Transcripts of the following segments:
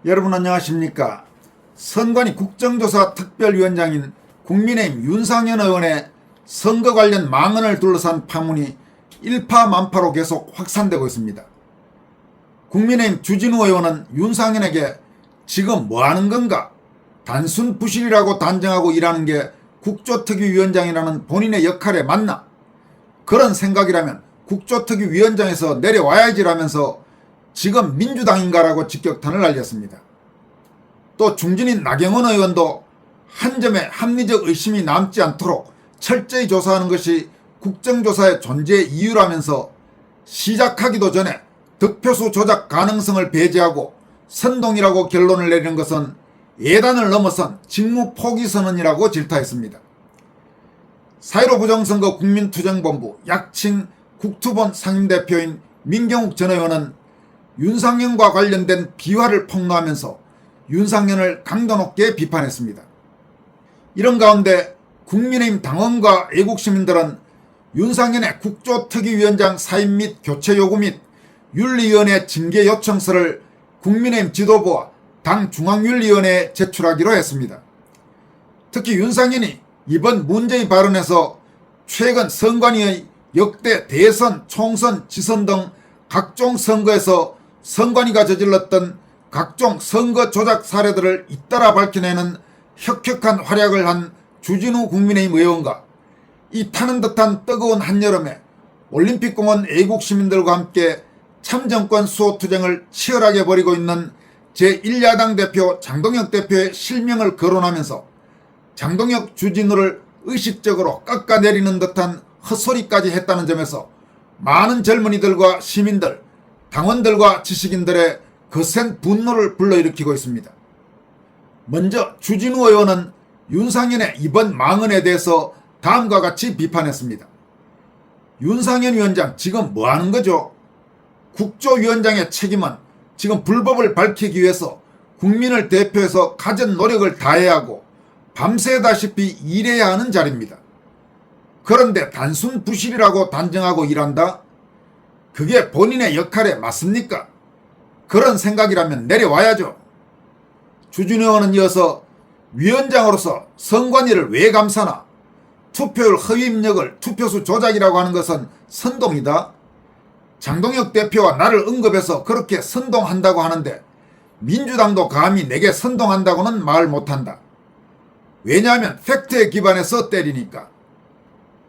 여러분 안녕하십니까. 선관위 국정조사 특별위원장인 국민의힘 윤상현 의원의 선거 관련 망언을 둘러싼 파문이 일파만파로 계속 확산되고 있습니다. 국민의힘 주진우 의원은 윤상현에게 지금 뭐하는 건가? 단순 부실이라고 단정하고 일하는 게 국조특위위원장이라는 본인의 역할에 맞나? 그런 생각이라면 국조특위위원장에서 내려와야지라면서 지금 민주당인가라고 직격탄을 날렸습니다. 또 중진인 나경원 의원도 한 점의 합리적 의심이 남지 않도록 철저히 조사하는 것이 국정조사의 존재 이유라면서 시작하기도 전에 득표수 조작 가능성을 배제하고 선동이라고 결론을 내리는 것은 예단을 넘어선 직무 포기 선언이라고 질타했습니다. 4.15 부정선거 국민투쟁본부 약칭 국투본 상임대표인 민경욱 전 의원은 윤상현과 관련된 비화를 폭로하면서 윤상현을 강도 높게 비판했습니다. 이런 가운데 국민의힘 당원과 애국시민들은 윤상현의 국조특위위원장 사임 및 교체 요구 및 윤리위원회 징계 요청서를 국민의힘 지도부와 당 중앙윤리위원회에 제출하기로 했습니다. 특히 윤상현이 이번 문제의 발언에서 최근 선관위의 역대 대선, 총선, 지선 등 각종 선거에서 선관위가 저질렀던 각종 선거 조작 사례들을 잇따라 밝혀내는 혁혁한 활약을 한 주진우 국민의힘 의원과 이 타는 듯한 뜨거운 한여름에 올림픽공원 애국시민들과 함께 참정권 수호투쟁을 치열하게 벌이고 있는 제1야당 대표 장동혁 대표의 실명을 거론하면서 장동혁 주진우를 의식적으로 깎아내리는 듯한 헛소리까지 했다는 점에서 많은 젊은이들과 시민들, 당원들과 지식인들의 거센 분노를 불러일으키고 있습니다. 먼저 주진우 의원은 윤상현의 이번 망언에 대해서 다음과 같이 비판했습니다. 윤상현 위원장 지금 뭐하는 거죠? 국조위원장의 책임은 지금 불법을 밝히기 위해서 국민을 대표해서 갖은 노력을 다해야 하고 밤새다시피 일해야 하는 자리입니다. 그런데 단순 부실이라고 단정하고 일한다? 그게 본인의 역할에 맞습니까? 그런 생각이라면 내려와야죠. 주진우 의원은 이어서 위원장으로서 선관위를 왜 감사나? 투표율 허위 입력을 투표수 조작이라고 하는 것은 선동이다. 장동혁 대표와 나를 언급해서 그렇게 선동한다고 하는데 민주당도 감히 내게 선동한다고는 말 못한다. 왜냐하면 팩트에 기반해서 때리니까.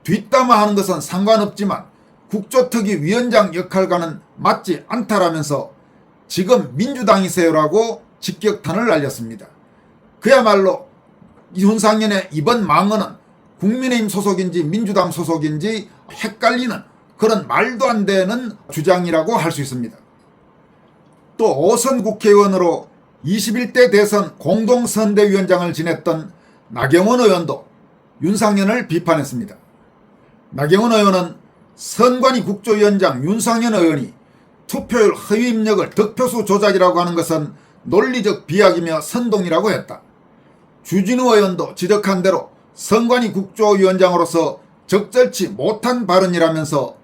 뒷담화하는 것은 상관없지만 국조특위 위원장 역할과는 맞지 않다라면서 지금 민주당이세요라고 직격탄을 날렸습니다. 그야말로 윤상현의 이번 망언은 국민의힘 소속인지 민주당 소속인지 헷갈리는 그런 말도 안 되는 주장이라고 할 수 있습니다. 또 5선 국회의원으로 21대 대선 공동선대위원장을 지냈던 나경원 의원도 윤상현을 비판했습니다. 나경원 의원은 선관위 국조위원장 윤상현 의원이 투표율 허위 입력을 득표수 조작이라고 하는 것은 논리적 비약이며 선동이라고 했다. 주진우 의원도 지적한 대로 선관위 국조위원장으로서 적절치 못한 발언이라면서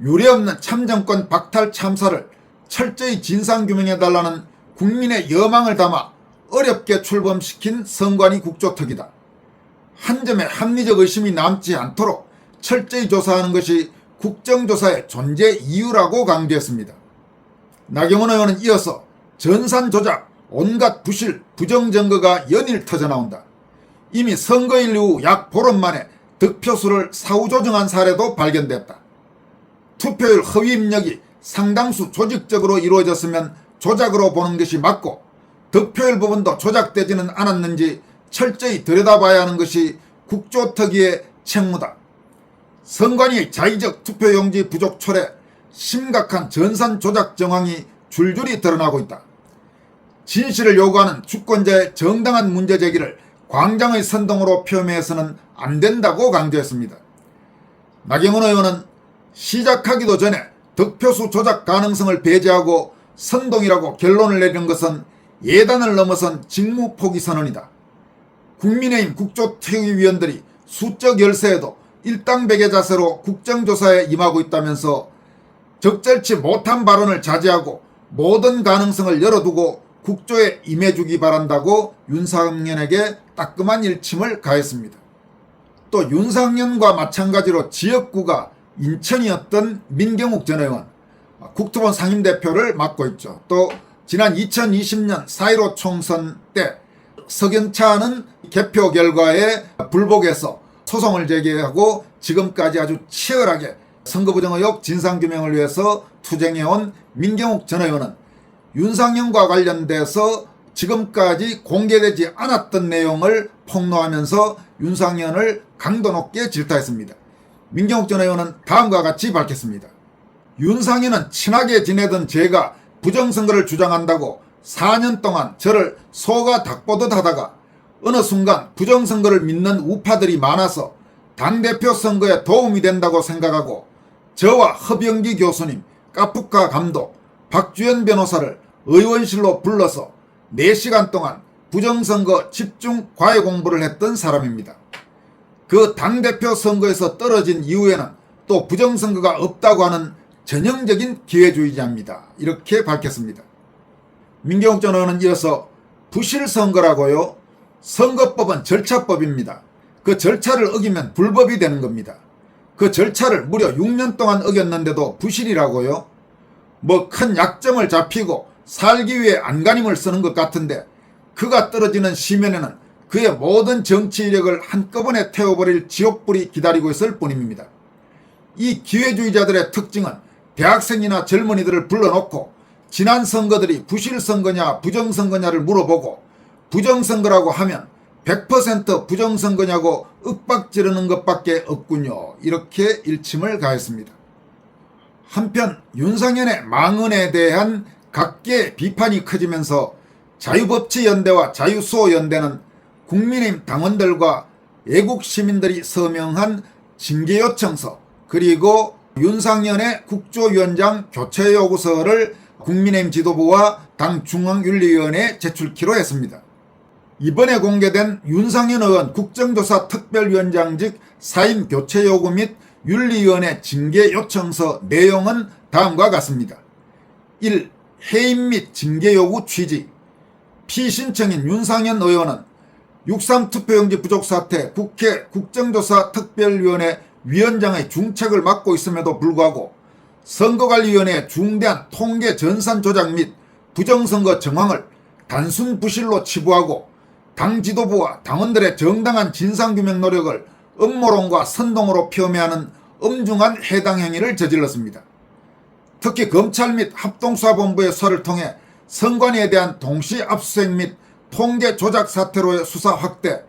유례없는 참정권 박탈 참사를 철저히 진상규명해달라는 국민의 여망을 담아 어렵게 출범시킨 선관위 국조특위다. 한 점의 합리적 의심이 남지 않도록 철저히 조사하는 것이 국정조사의 존재 이유라고 강조했습니다. 나경원 의원은 이어서 전산 조작, 온갖 부실, 부정증거가 연일 터져나온다. 이미 선거일 이후 약 보름 만에 득표수를 사후 조정한 사례도 발견됐다. 투표율 허위 입력이 상당수 조직적으로 이루어졌으면 조작으로 보는 것이 맞고 득표율 부분도 조작되지는 않았는지 철저히 들여다봐야 하는 것이 국조특위의 책무다. 선관위의 자의적 투표용지 부족 철에 심각한 전산 조작 정황이 줄줄이 드러나고 있다. 진실을 요구하는 주권자의 정당한 문제 제기를 광장의 선동으로 표명해서는 안 된다고 강조했습니다. 나경원 의원은 시작하기도 전에 득표수 조작 가능성을 배제하고 선동이라고 결론을 내리는 것은 예단을 넘어선 직무 포기 선언이다. 국민의힘 국조특위위원들이 수적 열세에도 일당백의 자세로 국정조사에 임하고 있다면서 적절치 못한 발언을 자제하고 모든 가능성을 열어두고 국조에 임해주기 바란다고 윤상현에게 따끔한 일침을 가했습니다. 또 윤상현과 마찬가지로 지역구가 인천이었던 민경욱 전 의원, 국토본 상임대표를 맡고 있죠. 또 지난 2020년 4.15 총선 때 석연차는 개표 결과에 불복해서 소송을 제기하고 지금까지 아주 치열하게 선거 부정 의혹 진상규명을 위해서 투쟁해온 민경욱 전 의원은 윤상현과 관련돼서 지금까지 공개되지 않았던 내용을 폭로하면서 윤상현을 강도 높게 질타했습니다. 민경욱 전 의원은 다음과 같이 밝혔습니다. 윤상현은 친하게 지내던 제가 부정선거를 주장한다고 4년 동안 저를 소가 닭보듯 하다가 어느 순간 부정선거를 믿는 우파들이 많아서 당대표 선거에 도움이 된다고 생각하고 저와 허병기 교수님, 까푸카 감독, 박주연 변호사를 의원실로 불러서 4시간 동안 부정선거 집중 과외 공부를 했던 사람입니다. 그 당대표 선거에서 떨어진 이후에는 또 부정선거가 없다고 하는 전형적인 기회주의자입니다. 이렇게 밝혔습니다. 민경욱 전 의원은 이어서 부실선거라고요? 선거법은 절차법입니다. 그 절차를 어기면 불법이 되는 겁니다. 그 절차를 무려 6년 동안 어겼는데도 부실이라고요? 뭐 큰 약점을 잡히고 살기 위해 안간힘을 쓰는 것 같은데 그가 떨어지는 시면에는 그의 모든 정치 이력을 한꺼번에 태워버릴 지옥불이 기다리고 있을 뿐입니다. 이 기회주의자들의 특징은 대학생이나 젊은이들을 불러놓고 지난 선거들이 부실선거냐 부정선거냐를 물어보고 부정선거라고 하면 100% 부정선거냐고 윽박지르는 것밖에 없군요. 이렇게 일침을 가했습니다. 한편 윤상현의 망언에 대한 각계의 비판이 커지면서 자유법치연대와 자유수호연대는 국민의힘 당원들과 애국시민들이 서명한 징계요청서 그리고 윤상현의 국조위원장 교체요구서를 국민의힘 지도부와 당 중앙윤리위원회에 제출키로 했습니다. 이번에 공개된 윤상현 의원 국정조사 특별위원장직 사임 교체 요구 및 윤리위원회 징계 요청서 내용은 다음과 같습니다. 1. 해임 및 징계 요구 취지. 피신청인 윤상현 의원은 6.3 투표용지 부족 사태 국회 국정조사 특별위원회 위원장의 중책을 맡고 있음에도 불구하고 선거관리위원회의 중대한 통계 전산 조작 및 부정선거 정황을 단순 부실로 치부하고 당 지도부와 당원들의 정당한 진상규명 노력을 음모론과 선동으로 폄훼하는 엄중한 해당 행위를 저질렀습니다. 특히 검찰 및 합동수사본부의 수사를 통해 선관위에 대한 동시 압수수색 및 통계 조작 사태로의 수사 확대,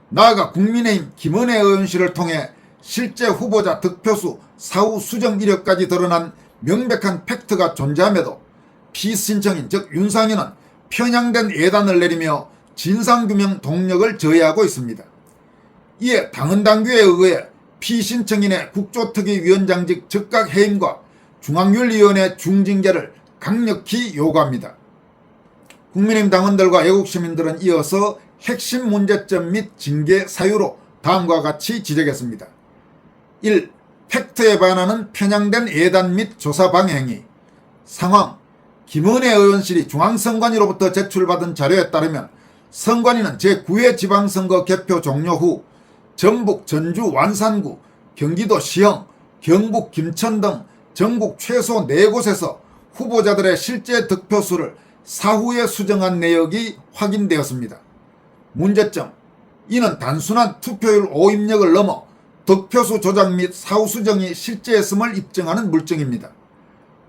나아가 국민의힘 김은혜 의원실을 통해 실제 후보자 득표수 사후 수정 이력까지 드러난 명백한 팩트가 존재함에도 피신청인 즉 윤상현은 편향된 예단을 내리며 진상규명 동력을 저해하고 있습니다. 이에 당헌당규에 의해 피신청인의 국조특위위원장직 즉각 해임과 중앙윤리위원회 중징계를 강력히 요구합니다. 국민의힘 당원들과 애국시민들은 이어서 핵심 문제점 및 징계 사유로 다음과 같이 지적했습니다. 1. 팩트에 반하는 편향된 예단 및 조사 방해행위. 상황. 김은혜 의원실이 중앙선관위로부터 제출받은 자료에 따르면 선관위는 제9회 지방선거 개표 종료 후 전북 전주 완산구, 경기도 시형, 경북 김천 등 전국 최소 4곳에서 후보자들의 실제 득표수를 사후에 수정한 내역이 확인되었습니다. 문제점. 이는 단순한 투표율 오입력을 넘어 득표수 조작 및 사후 수정이 실제했음을 입증하는 물증입니다.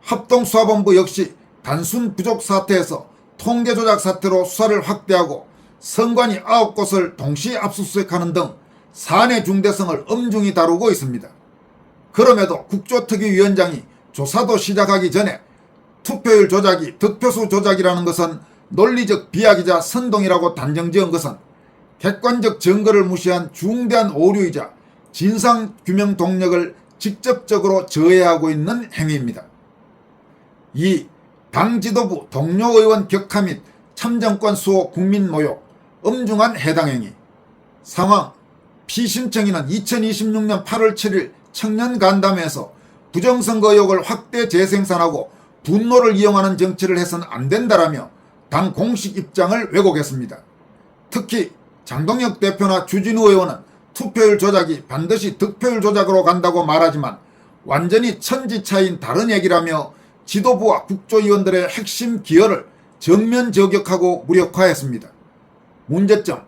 합동수사본부 역시 단순 부족 사태에서 통계 조작 사태로 수사를 확대하고 선관위 9곳을 동시 압수수색하는 등 사안의 중대성을 엄중히 다루고 있습니다. 그럼에도 국조특위위원장이 조사도 시작하기 전에 투표율 조작이 득표수 조작이라는 것은 논리적 비약이자 선동이라고 단정지은 것은 객관적 증거를 무시한 중대한 오류이자 진상규명 동력을 직접적으로 저해하고 있는 행위입니다. 2. 당 지도부 동료 의원 격하 및 참정권 수호 국민 모욕, 엄중한 해당 행위. 상황. 피신청인은 2026년 8월 7일 청년 간담회에서 부정선거 의혹을 확대 재생산하고 분노를 이용하는 정치를 해서는 안 된다라며 당 공식 입장을 왜곡했습니다. 특히 장동혁 대표나 주진우 의원은 투표율 조작이 반드시 득표율 조작으로 간다고 말하지만 완전히 천지차이인 다른 얘기라며 지도부와 국조위원들의 핵심 기여를 정면 저격하고 무력화했습니다. 문제점: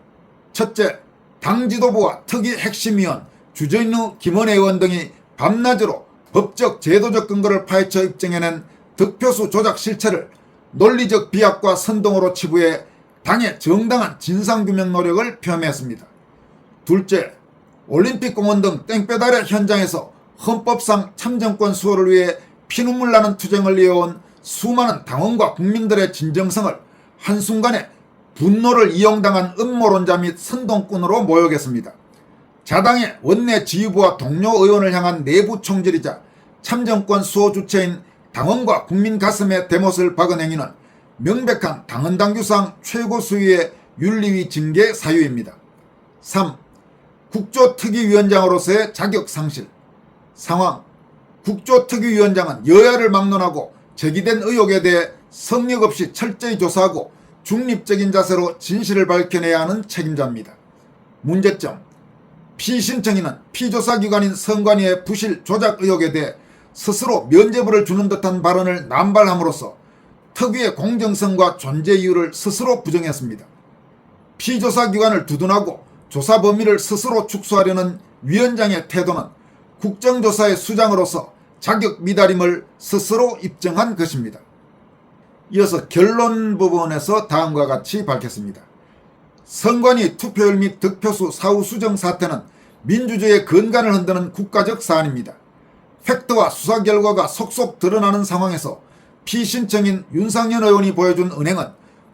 첫째, 당 지도부와 특위 핵심위원 주진우, 김원혜 의원 등이 밤낮으로 법적 제도적 근거를 파헤쳐 입증해낸 득표수 조작 실체를 논리적 비약과 선동으로 치부해 당의 정당한 진상규명 노력을 폄훼했습니다. 둘째, 올림픽공원 등 땡볕 현장에서 헌법상 참정권 수호를 위해 피눈물 나는 투쟁을 이어온 수많은 당원과 국민들의 진정성을 한순간에 분노를 이용당한 음모론자 및 선동꾼으로 모욕했습니다. 자당의 원내 지휘부와 동료 의원을 향한 내부 총질이자 참정권 수호 주체인 당원과 국민 가슴에 대못을 박은 행위는 명백한 당헌당규상 최고 수위의 윤리위 징계 사유입니다. 3. 국조특위위원장으로서의 자격 상실. 상황: 국조특위위원장은 여야를 막론하고 제기된 의혹에 대해 성역 없이 철저히 조사하고 중립적인 자세로 진실을 밝혀내야 하는 책임자입니다. 문제점: 피신청인은 피조사기관인 선관위의 부실 조작 의혹에 대해 스스로 면죄부를 주는 듯한 발언을 남발함으로써 특위의 공정성과 존재 이유를 스스로 부정했습니다. 피조사기관을 두둔하고 조사 범위를 스스로 축소하려는 위원장의 태도는 국정조사의 수장으로서 자격 미달임을 스스로 입증한 것입니다. 이어서 결론 부분에서 다음과 같이 밝혔습니다. 선관위 투표율 및 득표수 사후 수정 사태는 민주주의의 근간을 흔드는 국가적 사안입니다. 팩트와 수사 결과가 속속 드러나는 상황에서 피신청인 윤상현 의원이 보여준 은행은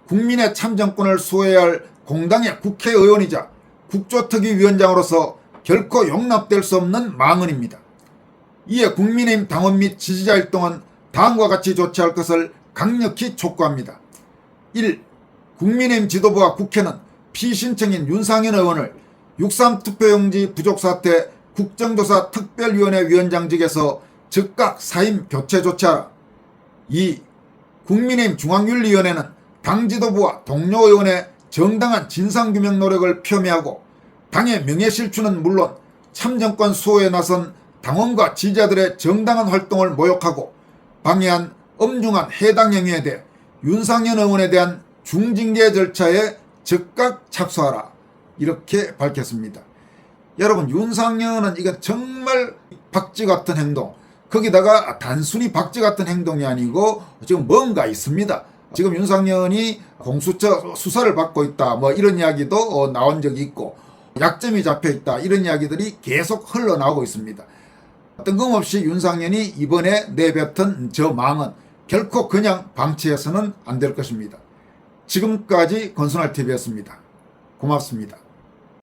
국민의 참정권을 수호해야 할 공당의 국회의원이자 국조특위위원장으로서 결코 용납될 수 없는 망언입니다. 이에 국민의힘 당원 및 지지자 일동은 다음과 같이 조치할 것을 강력히 촉구합니다. 1. 국민의힘 지도부와 국회는 피신청인 윤상현 의원을 6.3 투표용지 부족 사태 국정조사 특별위원회 위원장직에서 즉각 사임 교체 조치하라. 2. 국민의힘 중앙윤리위원회는 당 지도부와 동료 의원의 정당한 진상규명 노력을 폄훼하고 당의 명예실추는 물론 참정권 수호에 나선 당원과 지지자들의 정당한 활동을 모욕하고 방해한 엄중한 해당 행위에 대해 윤상현 의원에 대한 중징계 절차에 즉각 착수하라. 이렇게 밝혔습니다. 여러분, 윤상현은 이건 정말 박쥐 같은 행동, 거기다가 단순히 박쥐 같은 행동이 아니고 지금 뭔가 있습니다. 지금 윤상현이 공수처 수사를 받고 있다, 뭐 이런 이야기도 나온 적이 있고 약점이 잡혀 있다, 이런 이야기들이 계속 흘러나오고 있습니다. 뜬금없이 윤상현이 이번에 내뱉은 저 망은 결코 그냥 방치해서는 안 될 것입니다. 지금까지 권순할TV였습니다. 고맙습니다.